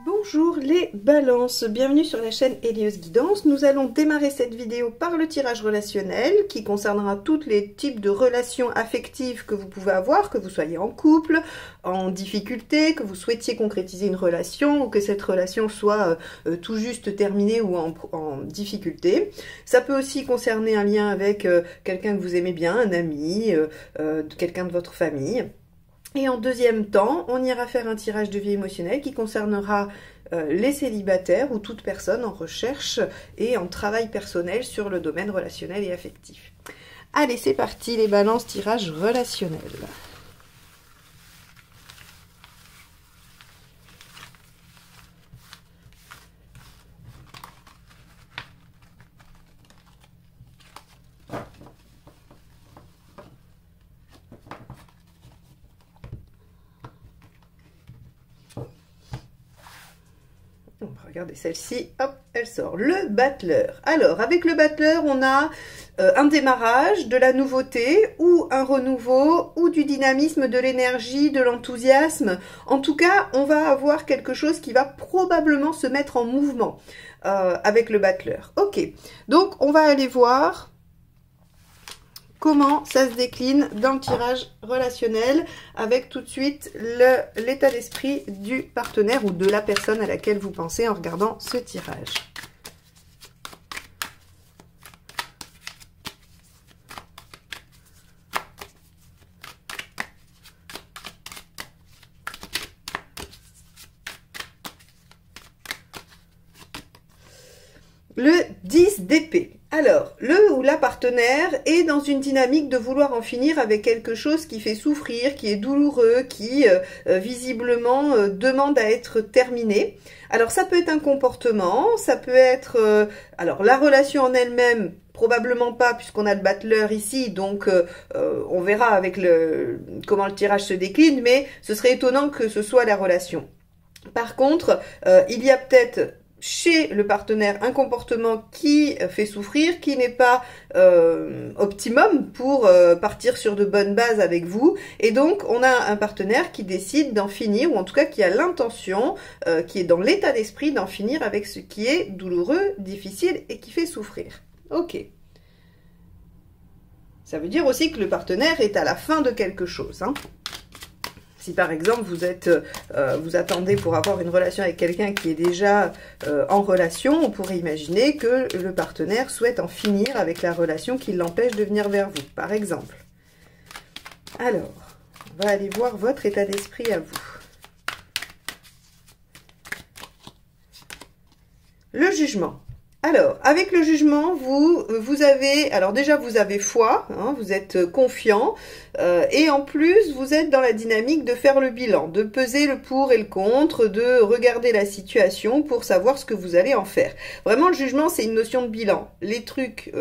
Bonjour les balances, bienvenue sur la chaîne Hélios Guidance. Nous allons démarrer cette vidéo par le tirage relationnel qui concernera tous les types de relations affectives que vous pouvez avoir, que vous soyez en couple, en difficulté, que vous souhaitiez concrétiser une relation ou que cette relation soit tout juste terminée ou en difficulté. Ça peut aussi concerner un lien avec quelqu'un que vous aimez bien, un ami, quelqu'un de votre famille. Et en deuxième temps, on ira faire un tirage de vie émotionnelle qui concernera les célibataires ou toute personne en recherche et en travail personnel sur le domaine relationnel et affectif. Allez, c'est parti, les balances, tirage relationnel. Regardez celle-ci, hop, elle sort. Le battleur. Alors, avec le battleur, on a un démarrage, de la nouveauté, ou un renouveau, ou du dynamisme, de l'énergie, de l'enthousiasme. En tout cas, on va avoir quelque chose qui va probablement se mettre en mouvement avec le battleur. Ok, donc on va aller voir comment ça se décline dans le tirage relationnel avec tout de suite l'état d'esprit du partenaire ou de la personne à laquelle vous pensez en regardant ce tirage. Le 10 d'épée. Alors, le ou la partenaire est dans une dynamique de vouloir en finir avec quelque chose qui fait souffrir, qui est douloureux, qui visiblement demande à être terminé. Alors, ça peut être un comportement, ça peut être... alors, la relation en elle-même, probablement pas, puisqu'on a le battleur ici, donc on verra avec comment le tirage se décline, mais ce serait étonnant que ce soit la relation. Par contre, il y a peut-être chez le partenaire un comportement qui fait souffrir, qui n'est pas optimum pour partir sur de bonnes bases avec vous, et donc on a un partenaire qui décide d'en finir, ou en tout cas qui a l'intention, qui est dans l'état d'esprit d'en finir avec ce qui est douloureux, difficile et qui fait souffrir. Ok. Ça veut dire aussi que le partenaire est à la fin de quelque chose, hein. Si par exemple vous attendez pour avoir une relation avec quelqu'un qui est déjà en relation, on pourrait imaginer que le partenaire souhaite en finir avec la relation qui l'empêche de venir vers vous, par exemple. Alors, on va aller voir votre état d'esprit à vous. Le jugement. Alors, avec le jugement, vous avez, alors déjà vous avez foi, hein, vous êtes confiant, et en plus vous êtes dans la dynamique de faire le bilan, de peser le pour et le contre, de regarder la situation pour savoir ce que vous allez en faire. Vraiment, le jugement, c'est une notion de bilan. Les trucs,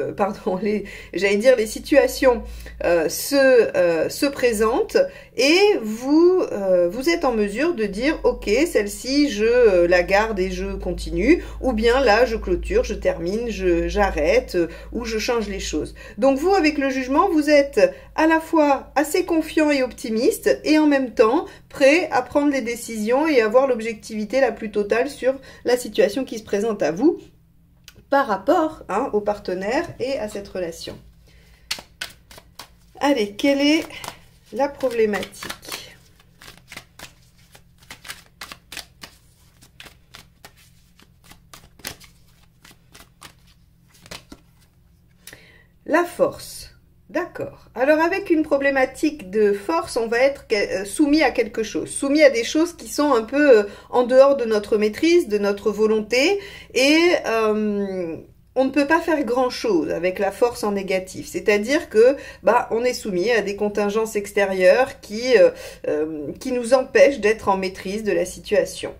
j'allais dire les situations se présentent et vous êtes en mesure de dire, ok, celle-ci, je la garde et je continue, ou bien là, je clôture, je termine, j'arrête, ou je change les choses. Donc vous, avec le jugement, vous êtes à la fois assez confiant et optimiste, et en même temps prêt à prendre les décisions et avoir l'objectivité la plus totale sur la situation qui se présente à vous par rapport au partenaire et à cette relation. Allez, quelle est la problématique ? La force. D'accord. Alors avec une problématique de force, on va être soumis à quelque chose, soumis à des choses qui sont un peu en dehors de notre maîtrise, de notre volonté, et on ne peut pas faire grand-chose avec la force en négatif. C'est-à-dire que on est soumis à des contingences extérieures qui nous empêchent d'être en maîtrise de la situation.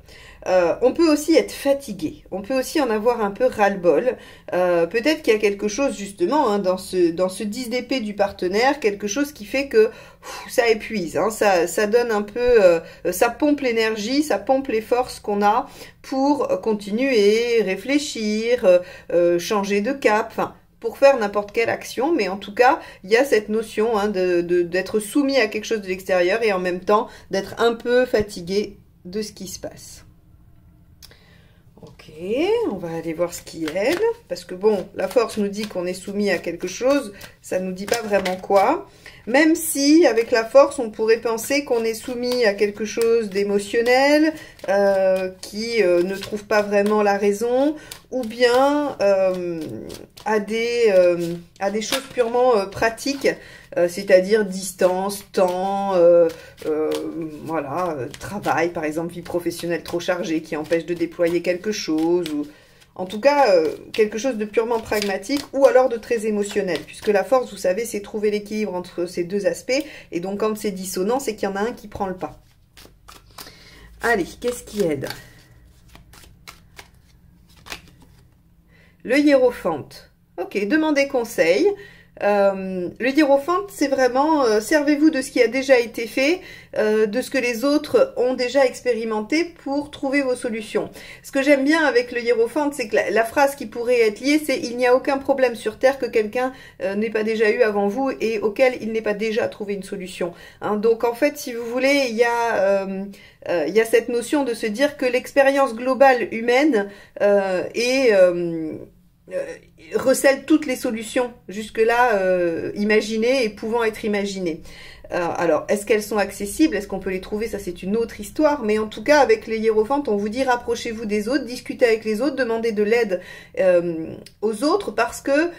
On peut aussi être fatigué, on peut aussi en avoir un peu ras-le-bol. Peut-être qu'il y a quelque chose justement dans ce 10 d'épée du partenaire, quelque chose qui fait que ça épuise, hein, ça donne un peu, ça pompe l'énergie, ça pompe les forces qu'on a pour continuer, réfléchir, changer de cap, enfin, pour faire n'importe quelle action, mais en tout cas, il y a cette notion d'être soumis à quelque chose de l'extérieur et en même temps d'être un peu fatigué de ce qui se passe. Ok, on va aller voir ce qui aide. Parce que bon, la force nous dit qu'on est soumis à quelque chose, ça ne nous dit pas vraiment quoi. Même si, avec la force, on pourrait penser qu'on est soumis à quelque chose d'émotionnel, qui ne trouve pas vraiment la raison, ou bien à des choses purement pratiques, c'est-à-dire distance, temps, voilà, travail, par exemple, vie professionnelle trop chargée qui empêche de déployer quelque chose, ou en tout cas, quelque chose de purement pragmatique ou alors de très émotionnel, puisque la force, vous savez, c'est trouver l'équilibre entre ces deux aspects, et donc quand c'est dissonant, c'est qu'il y en a un qui prend le pas. Allez, qu'est-ce qui aide? Le hiérophante. Ok, demandez conseil. Le hiérophante, c'est vraiment servez-vous de ce qui a déjà été fait, de ce que les autres ont déjà expérimenté pour trouver vos solutions. Ce que j'aime bien avec le hiérophante, c'est que la phrase qui pourrait être liée, c'est il n'y a aucun problème sur Terre que quelqu'un n'ait pas déjà eu avant vous et auquel il n'ait pas déjà trouvé une solution. Hein, donc en fait, si vous voulez, il y a cette notion de se dire que l'expérience globale humaine recèle toutes les solutions jusque-là imaginées et pouvant être imaginées. Alors, est-ce qu'elles sont accessibles? Est-ce qu'on peut les trouver? Ça, c'est une autre histoire. Mais en tout cas, avec les hiérophantes, on vous dit rapprochez-vous des autres, discutez avec les autres, demandez de l'aide aux autres parce que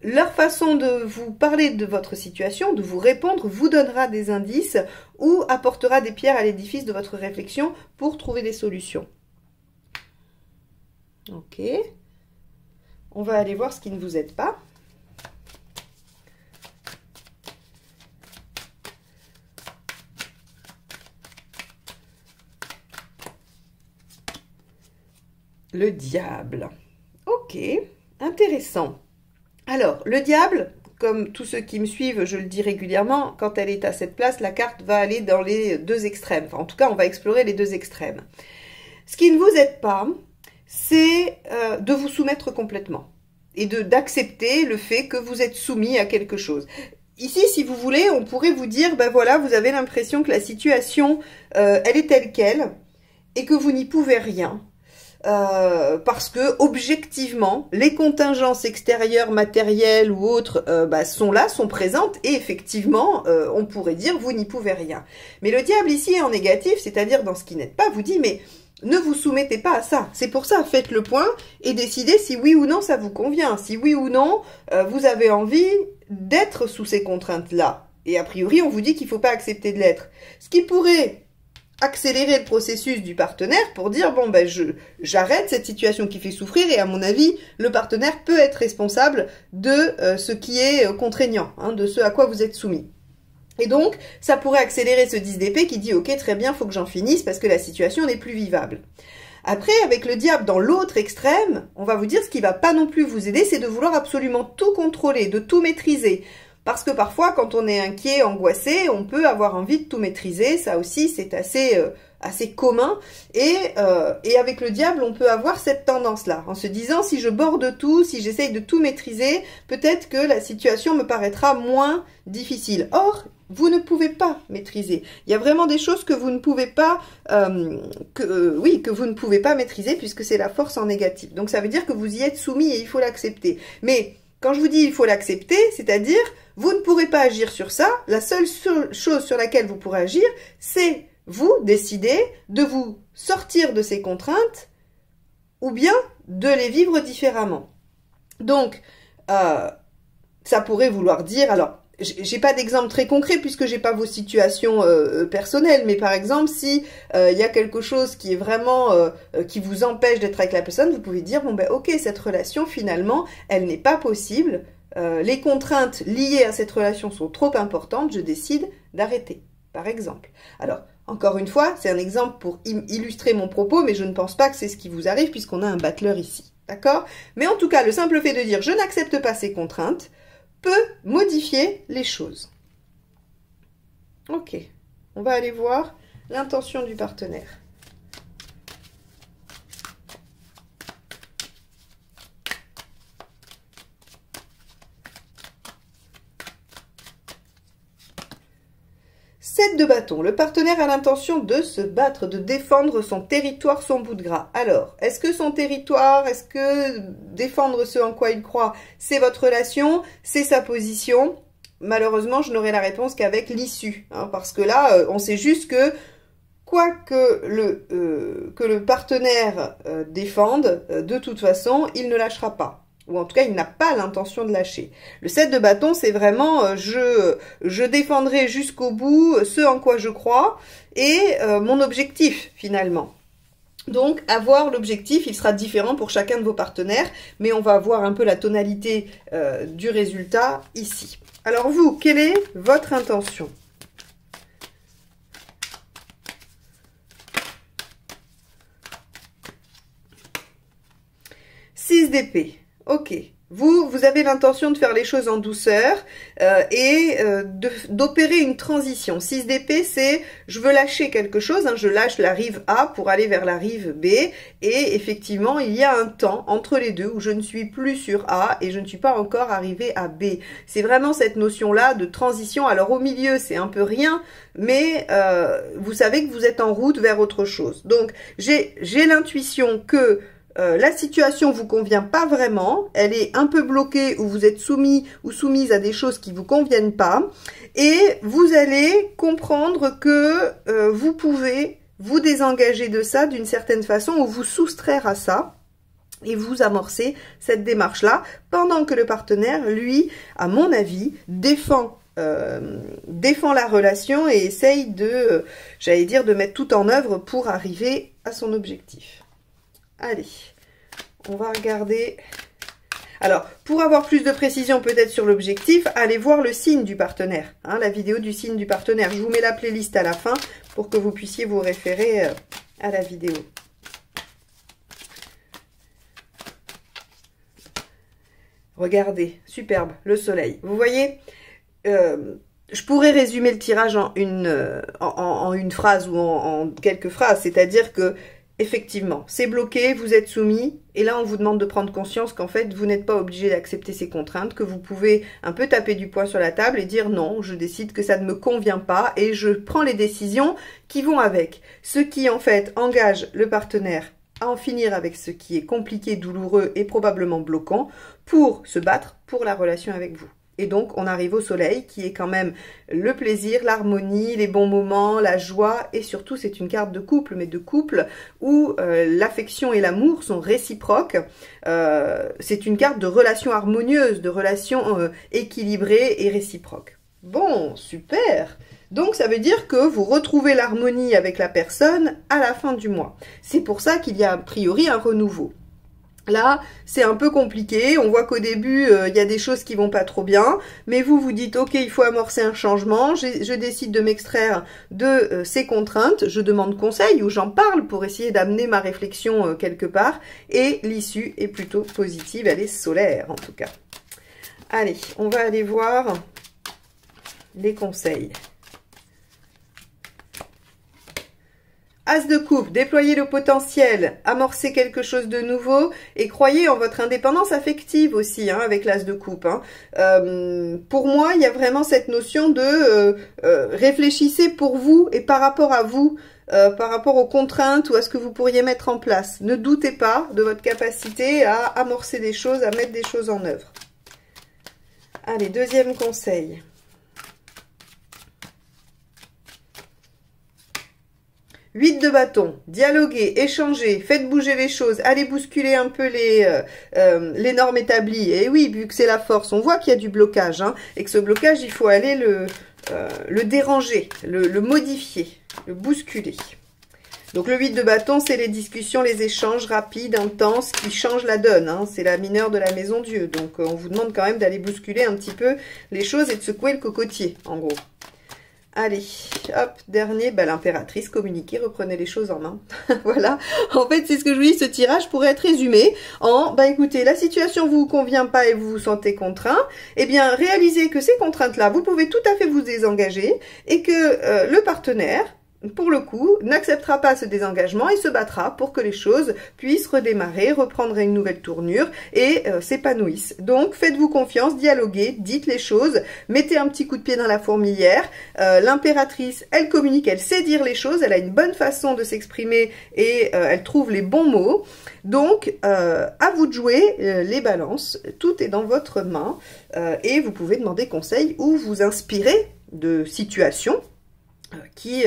leur façon de vous parler de votre situation, de vous répondre, vous donnera des indices ou apportera des pierres à l'édifice de votre réflexion pour trouver des solutions. Ok. On va aller voir ce qui ne vous aide pas. Le diable. Ok, intéressant. Alors, le diable, comme tous ceux qui me suivent, je le dis régulièrement, quand elle est à cette place, la carte va aller dans les deux extrêmes. Enfin, en tout cas, on va explorer les deux extrêmes. Ce qui ne vous aide pas, c'est de vous soumettre complètement et d'accepter le fait que vous êtes soumis à quelque chose. Ici, si vous voulez, on pourrait vous dire, ben voilà, vous avez l'impression que la situation, elle est telle qu'elle et que vous n'y pouvez rien. Parce que objectivement, les contingences extérieures, matérielles ou autres sont là, sont présentes et effectivement, on pourrait dire vous n'y pouvez rien. Mais le diable ici est en négatif, c'est-à-dire dans ce qui n'aide pas, vous dit mais ne vous soumettez pas à ça. C'est pour ça, faites le point et décidez si oui ou non ça vous convient, si oui ou non vous avez envie d'être sous ces contraintes-là. Et a priori, on vous dit qu'il ne faut pas accepter de l'être. Ce qui pourrait accélérer le processus du partenaire pour dire bon ben j'arrête cette situation qui fait souffrir et à mon avis le partenaire peut être responsable de ce qui est contraignant, hein, de ce à quoi vous êtes soumis. Et donc ça pourrait accélérer ce 10 d'épée qui dit ok très bien faut que j'en finisse parce que la situation n'est plus vivable. Après avec le diable dans l'autre extrême, on va vous dire ce qui va pas non plus vous aider, c'est de vouloir absolument tout contrôler, de tout maîtriser. Parce que parfois, quand on est inquiet, angoissé, on peut avoir envie de tout maîtriser. Ça aussi, c'est assez commun. Et avec le diable, on peut avoir cette tendance-là. En se disant, si je borde tout, si j'essaye de tout maîtriser, peut-être que la situation me paraîtra moins difficile. Or, vous ne pouvez pas maîtriser. Il y a vraiment des choses que vous ne pouvez pas, que vous ne pouvez pas maîtriser puisque c'est la force en négatif. Donc, ça veut dire que vous y êtes soumis et il faut l'accepter. Mais quand je vous dis il faut l'accepter, c'est-à-dire vous ne pourrez pas agir sur ça. La seule chose sur laquelle vous pourrez agir, c'est vous décider de vous sortir de ces contraintes ou bien de les vivre différemment. Donc, ça pourrait vouloir dire, alors, j'ai pas d'exemple très concret puisque j'ai pas vos situations personnelles, mais par exemple, si y a quelque chose qui est vraiment qui vous empêche d'être avec la personne, vous pouvez dire bon ben ok, cette relation finalement, elle n'est pas possible. Les contraintes liées à cette relation sont trop importantes, je décide d'arrêter, par exemple. Alors, encore une fois, c'est un exemple pour illustrer mon propos, mais je ne pense pas que c'est ce qui vous arrive puisqu'on a un battleur ici, d'accord? Mais en tout cas, le simple fait de dire je n'accepte pas ces contraintes peut modifier les choses. Ok, on va aller voir l'intention du partenaire. 7 de bâton. Le partenaire a l'intention de se battre, de défendre son territoire, son bout de gras. Alors, est-ce que son territoire, est-ce que défendre ce en quoi il croit, c'est votre relation, c'est sa position? Malheureusement, je n'aurai la réponse qu'avec l'issue. Hein, parce que là, on sait juste que quoi que le partenaire défende, de toute façon, il ne lâchera pas. Ou en tout cas, il n'a pas l'intention de lâcher. Le 7 de bâton, c'est vraiment je défendrai jusqu'au bout ce en quoi je crois et mon objectif, finalement. Donc, avoir l'objectif, il sera différent pour chacun de vos partenaires, mais on va voir un peu la tonalité du résultat ici. Alors vous, quelle est votre intention ? Six d'épée. Ok. Vous avez l'intention de faire les choses en douceur et d'opérer une transition. 6 d'épée, c'est je veux lâcher quelque chose, hein, je lâche la rive A pour aller vers la rive B. Et effectivement, il y a un temps entre les deux où je ne suis plus sur A et je ne suis pas encore arrivée à B. C'est vraiment cette notion-là de transition. Alors au milieu, c'est un peu rien, mais vous savez que vous êtes en route vers autre chose. Donc j'ai l'intuition que la situation vous convient pas vraiment, elle est un peu bloquée ou vous êtes soumis ou soumise à des choses qui vous conviennent pas et vous allez comprendre que vous pouvez vous désengager de ça d'une certaine façon ou vous soustraire à ça et vous amorcer cette démarche-là pendant que le partenaire, lui, à mon avis, défend la relation et essaye de, j'allais dire, de mettre tout en œuvre pour arriver à son objectif. Allez, on va regarder. Alors, pour avoir plus de précision peut-être sur l'objectif, allez voir le signe du partenaire, hein, la vidéo du signe du partenaire. Je vous mets la playlist à la fin pour que vous puissiez vous référer à la vidéo. Regardez, superbe, le soleil. Vous voyez, je pourrais résumer le tirage en une phrase ou en quelques phrases, c'est-à-dire que effectivement, c'est bloqué, vous êtes soumis, et là on vous demande de prendre conscience qu'en fait vous n'êtes pas obligé d'accepter ces contraintes, que vous pouvez un peu taper du poing sur la table et dire non, je décide que ça ne me convient pas et je prends les décisions qui vont avec. Ce qui en fait engage le partenaire à en finir avec ce qui est compliqué, douloureux et probablement bloquant pour se battre pour la relation avec vous. Et donc, on arrive au soleil, qui est quand même le plaisir, l'harmonie, les bons moments, la joie. Et surtout, c'est une carte de couple, mais de couple où l'affection et l'amour sont réciproques. C'est une carte de relation harmonieuse, de relation équilibrée et réciproque. Bon, super! Donc, ça veut dire que vous retrouvez l'harmonie avec la personne à la fin du mois. C'est pour ça qu'il y a a priori un renouveau. Là, c'est un peu compliqué, on voit qu'au début, il y a des choses qui vont pas trop bien, mais vous vous dites, ok, il faut amorcer un changement, je décide de m'extraire de ces contraintes, je demande conseil ou j'en parle pour essayer d'amener ma réflexion quelque part, et l'issue est plutôt positive, elle est solaire en tout cas. Allez, on va aller voir les conseils. As de coupe, déployez le potentiel, amorcez quelque chose de nouveau et croyez en votre indépendance affective aussi, hein, avec l'as de coupe. Hein. Pour moi, il y a vraiment cette notion de réfléchissez pour vous et par rapport à vous, par rapport aux contraintes ou à ce que vous pourriez mettre en place. Ne doutez pas de votre capacité à amorcer des choses, à mettre des choses en œuvre. Allez, deuxième conseil. 8 de bâton, dialoguez, échangez, faites bouger les choses, allez bousculer un peu les normes établies. Et oui, vu que c'est la force, on voit qu'il y a du blocage, hein, et que ce blocage, il faut aller le déranger, le modifier, le bousculer. Donc le 8 de bâton, c'est les discussions, les échanges rapides, intenses, qui changent la donne. Hein. C'est la mineure de la maison Dieu. Donc on vous demande quand même d'aller bousculer un petit peu les choses et de secouer le cocotier, en gros. Allez, hop, dernier, bah, l'impératrice, communiquez, reprenez les choses en main. Voilà, en fait, c'est ce que je vous dis, ce tirage pourrait être résumé en, bah écoutez, la situation vous convient pas et vous vous sentez contraint, eh bien, réalisez que ces contraintes-là, vous pouvez tout à fait vous désengager et que le partenaire, pour le coup, n'acceptera pas ce désengagement et se battra pour que les choses puissent redémarrer, reprendre une nouvelle tournure et s'épanouissent. Donc, faites-vous confiance, dialoguez, dites les choses, mettez un petit coup de pied dans la fourmilière. L'impératrice, elle communique, elle sait dire les choses, elle a une bonne façon de s'exprimer et elle trouve les bons mots. Donc, à vous de jouer les balances, tout est dans votre main et vous pouvez demander conseil ou vous inspirer de situations qui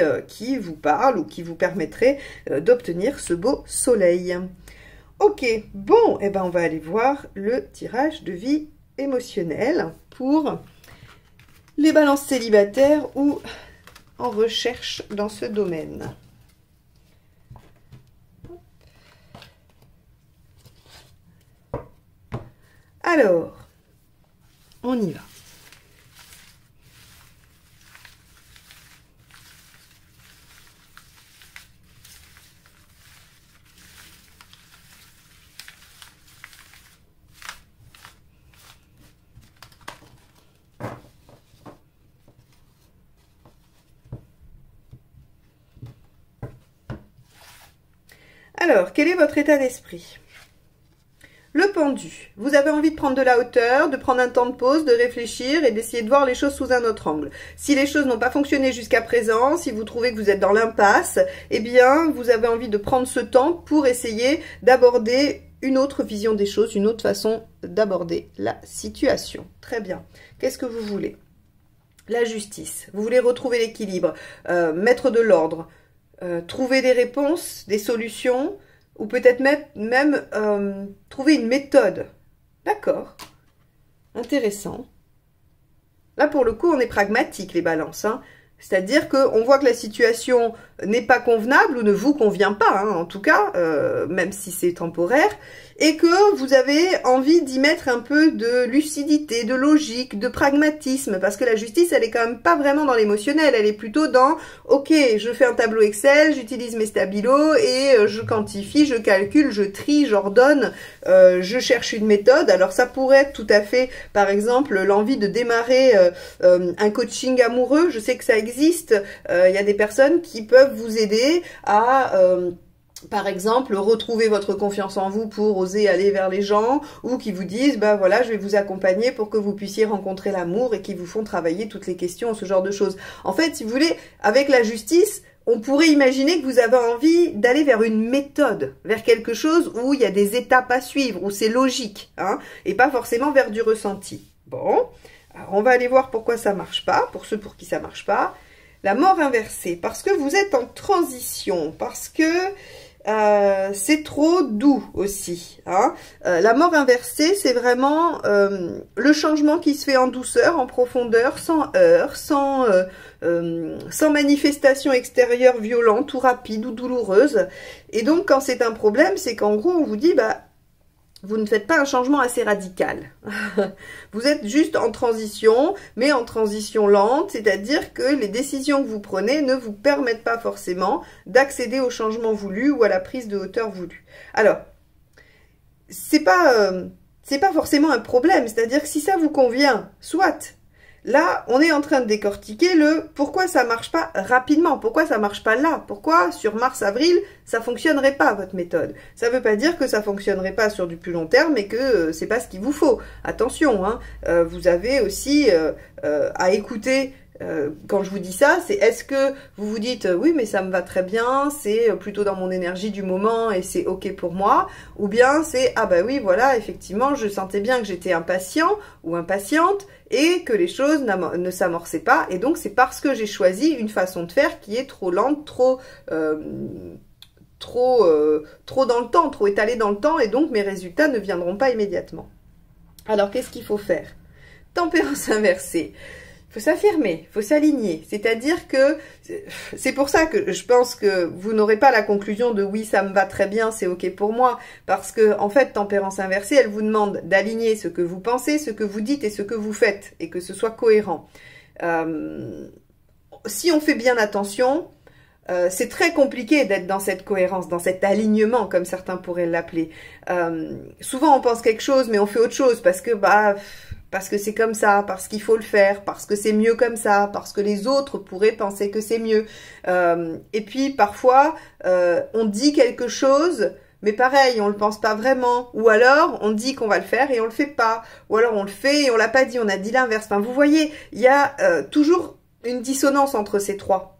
vous parle ou qui vous permettrait d'obtenir ce beau soleil. Ok, bon, et ben on va aller voir le tirage de vie émotionnelle pour les balances célibataires ou en recherche dans ce domaine. Alors, on y va. Alors, quel est votre état d'esprit? Le pendu. Vous avez envie de prendre de la hauteur, de prendre un temps de pause, de réfléchir et d'essayer de voir les choses sous un autre angle. Si les choses n'ont pas fonctionné jusqu'à présent, si vous trouvez que vous êtes dans l'impasse, eh bien, vous avez envie de prendre ce temps pour essayer d'aborder une autre vision des choses, une autre façon d'aborder la situation. Très bien. Qu'est-ce que vous voulez? La justice. Vous voulez retrouver l'équilibre, mettre de l'ordre, trouver des réponses, des solutions, ou peut-être même trouver une méthode. D'accord. Intéressant. Là, pour le coup, on est pragmatique, les balances. Hein. C'est-à-dire qu'on voit que la situation n'est pas convenable ou ne vous convient pas, hein, en tout cas, même si c'est temporaire, et que vous avez envie d'y mettre un peu de lucidité, de logique, de pragmatisme, parce que la justice, elle est quand même pas vraiment dans l'émotionnel, elle est plutôt dans, ok, je fais un tableau Excel, j'utilise mes stabilos, et je quantifie, je calcule, je trie, j'ordonne, je cherche une méthode. Alors ça pourrait être tout à fait, par exemple, l'envie de démarrer un coaching amoureux. Je sais que ça existe, il y a des personnes qui peuvent vous aider à... par exemple, retrouver votre confiance en vous pour oser aller vers les gens, ou qui vous disent, ben voilà, je vais vous accompagner pour que vous puissiez rencontrer l'amour, et qui vous font travailler toutes les questions, ce genre de choses. En fait, si vous voulez, avec la justice, on pourrait imaginer que vous avez envie d'aller vers une méthode, vers quelque chose où il y a des étapes à suivre, où c'est logique, hein, et pas forcément vers du ressenti. Bon, alors on va aller voir pourquoi ça marche pas, pour ceux pour qui ça marche pas. La mort inversée, parce que vous êtes en transition, parce que c'est trop doux aussi. Hein. La mort inversée, c'est vraiment le changement qui se fait en douceur, en profondeur, sans heurts, sans manifestation extérieure violente ou rapide ou douloureuse. Et donc, quand c'est un problème, c'est qu'en gros, on vous dit, bah, vous ne faites pas un changement assez radical. Vous êtes juste en transition, mais en transition lente, c'est-à-dire que les décisions que vous prenez ne vous permettent pas forcément d'accéder au changement voulu ou à la prise de hauteur voulue. Alors, c'est pas forcément un problème, c'est-à-dire que si ça vous convient, soit. Là, on est en train de décortiquer le pourquoi ça marche pas rapidement, pourquoi ça marche pas là, pourquoi sur mars-avril, ça fonctionnerait pas votre méthode. Ça veut pas dire que ça fonctionnerait pas sur du plus long terme et que c'est pas ce qu'il vous faut. Attention, hein, vous avez aussi à écouter. Quand je vous dis ça, c'est est-ce que vous vous dites oui mais ça me va très bien, c'est plutôt dans mon énergie du moment et c'est ok pour moi, ou bien c'est ah bah oui voilà effectivement je sentais bien que j'étais impatient ou impatiente et que les choses ne s'amorçaient pas et donc c'est parce que j'ai choisi une façon de faire qui est trop lente, trop dans le temps, trop étalée dans le temps et donc mes résultats ne viendront pas immédiatement. Alors qu'est-ce qu'il faut faire? Tempérance inversée. Il faut s'affirmer, il faut s'aligner. C'est-à-dire que c'est pour ça que je pense que vous n'aurez pas la conclusion de oui, ça me va très bien, c'est ok pour moi. Parce que, en fait, tempérance inversée, elle vous demande d'aligner ce que vous pensez, ce que vous dites et ce que vous faites. Et que ce soit cohérent. Si on fait bien attention, c'est très compliqué d'être dans cette cohérence, dans cet alignement, comme certains pourraient l'appeler. Souvent, on pense quelque chose, mais on fait autre chose parce que, bah... parce que c'est comme ça, parce qu'il faut le faire, parce que c'est mieux comme ça, parce que les autres pourraient penser que c'est mieux. Et puis parfois, on dit quelque chose, mais pareil, on le pense pas vraiment. Ou alors, on dit qu'on va le faire et on le fait pas. Ou alors, on le fait et on l'a pas dit, on a dit l'inverse. Enfin, vous voyez, il y a toujours une dissonance entre ces trois.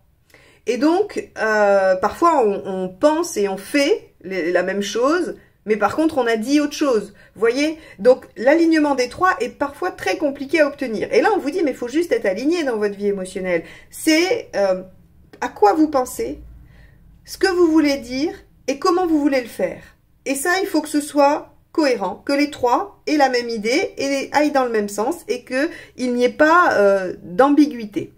Et donc, parfois, on pense et on fait la même chose, mais par contre, on a dit autre chose. Vous voyez? Donc, l'alignement des trois est parfois très compliqué à obtenir. Et là, on vous dit, mais il faut juste être aligné dans votre vie émotionnelle. C'est à quoi vous pensez, ce que vous voulez dire et comment vous voulez le faire. Et ça, il faut que ce soit cohérent, que les trois aient la même idée et aillent dans le même sens et qu'il n'y ait pas d'ambiguïté.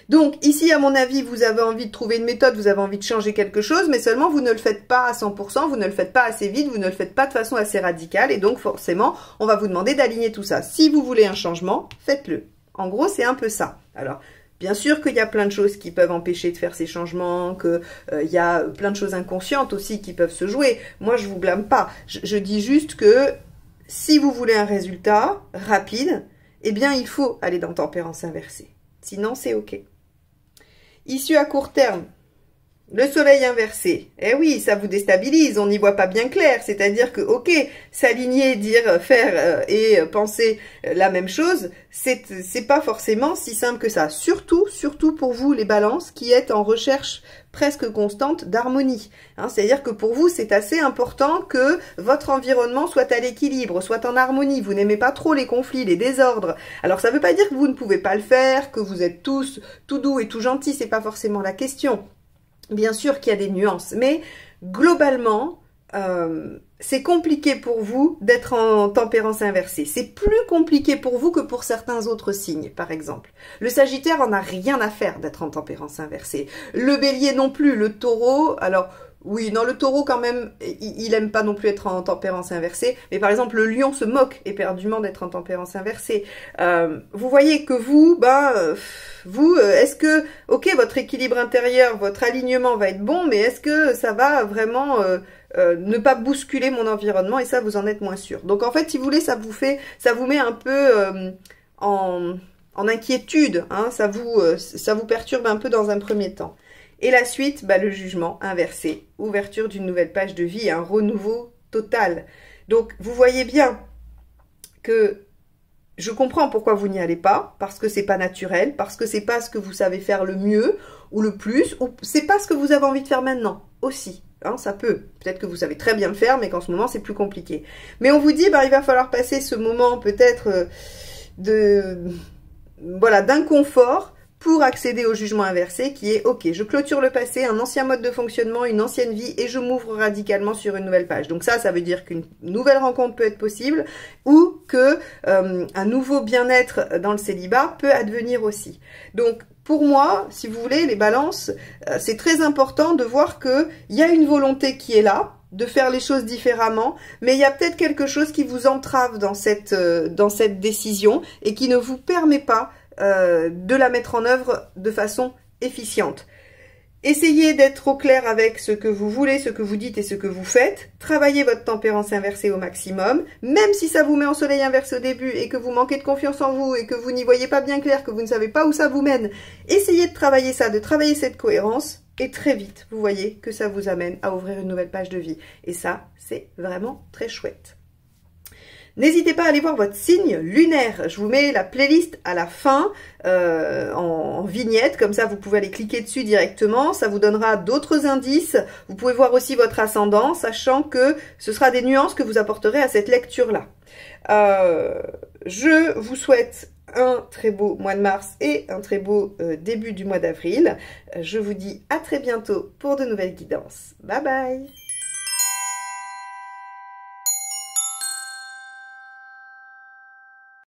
Donc ici, à mon avis, vous avez envie de trouver une méthode, vous avez envie de changer quelque chose, mais seulement vous ne le faites pas à 100%, vous ne le faites pas assez vite, vous ne le faites pas de façon assez radicale, et donc forcément, on va vous demander d'aligner tout ça. Si vous voulez un changement, faites-le. En gros, c'est un peu ça. Alors, bien sûr qu'il y a plein de choses qui peuvent empêcher de faire ces changements, qu'il y a plein de choses inconscientes aussi qui peuvent se jouer. Moi, je vous blâme pas. Je dis juste que si vous voulez un résultat rapide, eh bien, il faut aller dans tempérance inversée. Sinon, c'est OK. Issue à court terme, le soleil inversé. Eh oui, ça vous déstabilise, on n'y voit pas bien clair. C'est-à-dire que, ok, s'aligner, dire, faire et penser la même chose, c'est pas forcément si simple que ça. Surtout pour vous, les balances, qui êtes en recherche presque constante d'harmonie. Hein, c'est-à-dire que pour vous, c'est assez important que votre environnement soit à l'équilibre, soit en harmonie. Vous n'aimez pas trop les conflits, les désordres. Alors, ça ne veut pas dire que vous ne pouvez pas le faire, que vous êtes tous tout doux et tout gentils. C'est pas forcément la question. Bien sûr qu'il y a des nuances, mais globalement, c'est compliqué pour vous d'être en tempérance inversée. C'est plus compliqué pour vous que pour certains autres signes, par exemple. Le Sagittaire en a rien à faire d'être en tempérance inversée. Le Bélier non plus, le Taureau, alors... Oui, non, le Taureau quand même, il aime pas non plus être en tempérance inversée. Mais par exemple, le Lion se moque éperdument d'être en tempérance inversée. Vous voyez que vous, est-ce que, ok, votre équilibre intérieur, votre alignement va être bon, mais est-ce que ça va vraiment ne pas bousculer mon environnement? Et ça, vous en êtes moins sûr. Donc en fait, si vous voulez, ça vous met un peu en inquiétude. Hein, ça vous perturbe un peu dans un premier temps. Et la suite, le jugement inversé, ouverture d'une nouvelle page de vie, un renouveau total. Donc, vous voyez bien que je comprends pourquoi vous n'y allez pas, parce que c'est pas naturel, parce que c'est pas ce que vous savez faire le mieux, ou le plus, ou c'est pas ce que vous avez envie de faire maintenant, aussi. Hein, ça peut. Peut-être que vous savez très bien le faire, mais qu'en ce moment, c'est plus compliqué. Mais on vous dit, il va falloir passer ce moment, peut-être, d'inconfort, pour accéder au jugement inversé qui est « Ok, je clôture le passé, un ancien mode de fonctionnement, une ancienne vie et je m'ouvre radicalement sur une nouvelle page. » Donc ça veut dire qu'une nouvelle rencontre peut être possible ou que un nouveau bien-être dans le célibat peut advenir aussi. Donc pour moi, si vous voulez, les balances, c'est très important de voir qu'il y a une volonté qui est là, de faire les choses différemment, mais il y a peut-être quelque chose qui vous entrave dans cette décision et qui ne vous permet pas de la mettre en œuvre de façon efficiente. Essayez d'être au clair avec ce que vous voulez, ce que vous dites et ce que vous faites. Travaillez votre tempérance inversée au maximum, même si ça vous met en soleil inversé au début et que vous manquez de confiance en vous et que vous n'y voyez pas bien clair, que vous ne savez pas où ça vous mène. Essayez de travailler ça, de travailler cette cohérence et très vite, vous voyez que ça vous amène à ouvrir une nouvelle page de vie. Et ça, c'est vraiment très chouette. N'hésitez pas à aller voir votre signe lunaire. Je vous mets la playlist à la fin en vignette. Comme ça, vous pouvez aller cliquer dessus directement. Ça vous donnera d'autres indices. Vous pouvez voir aussi votre ascendant, sachant que ce sera des nuances que vous apporterez à cette lecture-là. Je vous souhaite un très beau mois de mars et un très beau début du mois d'avril. Je vous dis à très bientôt pour de nouvelles guidances. Bye bye!